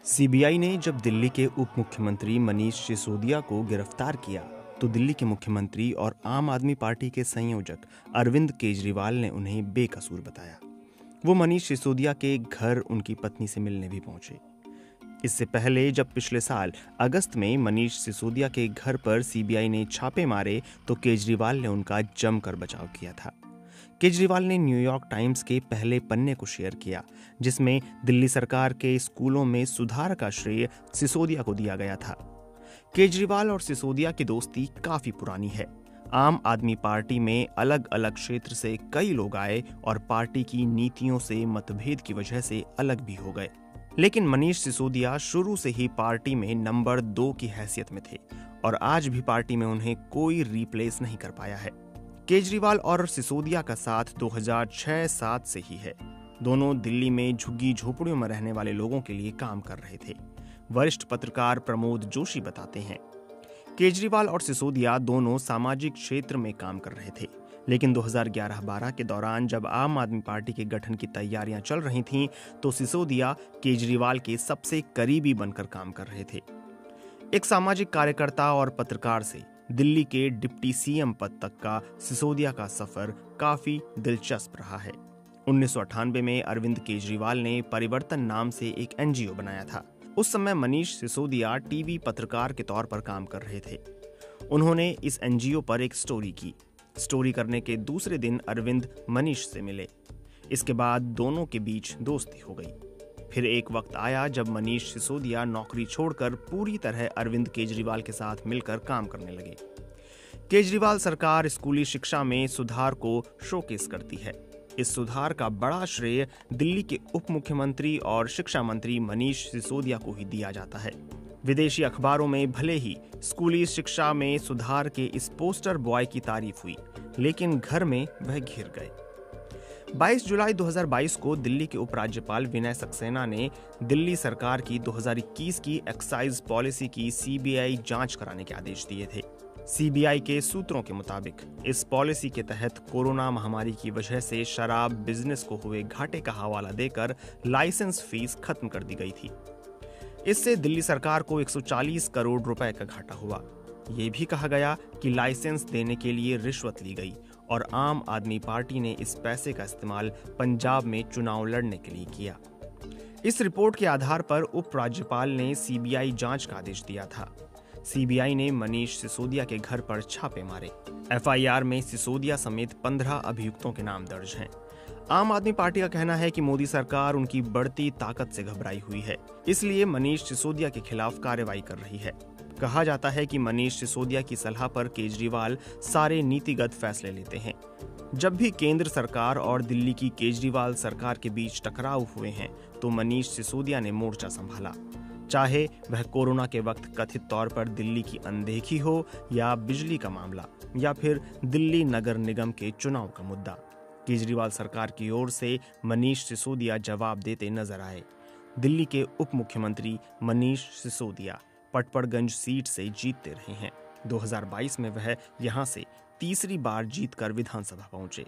CBI ने जब दिल्ली के उप मुख्यमंत्री मनीष सिसोदिया को गिरफ्तार किया तो दिल्ली के मुख्यमंत्री और आम आदमी पार्टी के संयोजक अरविंद केजरीवाल ने उन्हें बेकसूर बताया। वो मनीष सिसोदिया के घर उनकी पत्नी से मिलने भी पहुंचे। इससे पहले जब पिछले साल अगस्त में मनीष सिसोदिया के घर पर सीबीआई ने छापे मारे तो केजरीवाल ने उनका जमकर बचाव किया था। केजरीवाल ने न्यूयॉर्क टाइम्स के पहले पन्ने को शेयर किया, जिसमें दिल्ली सरकार के स्कूलों में सुधार का श्रेय सिसोदिया को दिया गया था। केजरीवाल और सिसोदिया की दोस्ती काफी पुरानी है। आम आदमी पार्टी में अलग अलग क्षेत्र से कई लोग आए और पार्टी की नीतियों से मतभेद की वजह से अलग भी हो गए। लेकिन मनीष सिसोदिया शुरू से ही पार्टी में नंबर 2 की हैसियत में थे और आज भी पार्टी में उन्हें कोई रिप्लेस नहीं कर पाया है। केजरीवाल और सिसोदिया का साथ 2006-07 से ही है। दोनों दिल्ली में झुग्गी झोपड़ियों में रहने वाले लोगों के लिए काम कर रहे थे। वरिष्ठ पत्रकार प्रमोद जोशी बताते हैं, केजरीवाल और सिसोदिया दोनों सामाजिक क्षेत्र में काम कर रहे थे, लेकिन 2011-12 के दौरान जब आम आदमी पार्टी के गठन की तैयारियां चल रही थीं, तो सिसोदिया केजरीवाल के सबसे करीबी बनकर काम कर रहे थे। एक सामाजिक कार्यकर्ता और पत्रकार से दिल्ली के डिप्टी सीएम पद तक का सिसोदिया का सफर काफी दिलचस्प रहा है। 1998 में अरविंद केजरीवाल ने परिवर्तन नाम से एक एनजीओ बनाया था। उस समय मनीष सिसोदिया टीवी पत्रकार के तौर पर काम कर रहे थे। उन्होंने इस एनजीओ पर एक स्टोरी की। स्टोरी करने के दूसरे दिन अरविंद मनीष से मिले। इसके बाद दोनों के बीच दोस्ती हो गई। फिर एक वक्त आया जब मनीष सिसोदिया नौकरी छोड़कर पूरी तरह अरविंद केजरीवाल के साथ मिलकर काम करने लगे। केजरीवाल सरकार स्कूली शिक्षा में सुधार को शोकेस करती है। इस सुधार का बड़ा श्रेय दिल्ली के उप मुख्यमंत्री और शिक्षा मंत्री मनीष सिसोदिया को ही दिया जाता है। विदेशी अखबारों में भले ही स्कूली शिक्षा में सुधार के इस पोस्टर बॉय की तारीफ हुई, लेकिन घर में वह घिर गए। 22 जुलाई 2022 को दिल्ली के उपराज्यपाल विनय सक्सेना ने दिल्ली सरकार की 2021 की एक्साइज पॉलिसी की सीबीआई जांच कराने के आदेश दिए थे। सीबीआई के सूत्रों के मुताबिक इस पॉलिसी के तहत कोरोना महामारी की वजह से शराब बिजनेस को हुए घाटे का हवाला देकर लाइसेंस फीस खत्म कर दी गई थी। इससे दिल्ली सरकार को 140 करोड़ रुपए का घाटा हुआ। ये भी कहा गया कि लाइसेंस देने के लिए रिश्वत ली गई और आम आदमी पार्टी ने इस पैसे का इस्तेमाल पंजाब में चुनाव लड़ने के लिए किया। इस रिपोर्ट के आधार पर उप राज्यपाल ने सीबीआई जांच का आदेश दिया था। सीबीआई ने मनीष सिसोदिया के घर पर छापे मारे। एफआईआर में सिसोदिया समेत 15 अभियुक्तों के नाम दर्ज हैं। आम आदमी पार्टी का कहना है कि मोदी सरकार उनकी बढ़ती ताकत से घबराई हुई है, इसलिए मनीष सिसोदिया के खिलाफ कार्रवाई कर रही है। कहा जाता है कि मनीष सिसोदिया की सलाह पर केजरीवाल सारे नीतिगत फैसले लेते हैं। जब भी केंद्र सरकार और दिल्ली की केजरीवाल सरकार के बीच टकराव हुए हैं, तो मनीष सिसोदिया ने मोर्चा संभाला, चाहे वह कोरोना के वक्त कथित तौर पर दिल्ली की अनदेखी हो, या बिजली का मामला, या फिर दिल्ली नगर निगम के चुनाव का मुद्दा। केजरीवाल सरकार की ओर से मनीष सिसोदिया जवाब देते नजर आए। दिल्ली के उप मुख्यमंत्री मनीष सिसोदिया पटपड़गंज सीट से जीतते रहे हैं। 2022 में वह यहां से तीसरी बार जीतकर विधानसभा पहुंचे।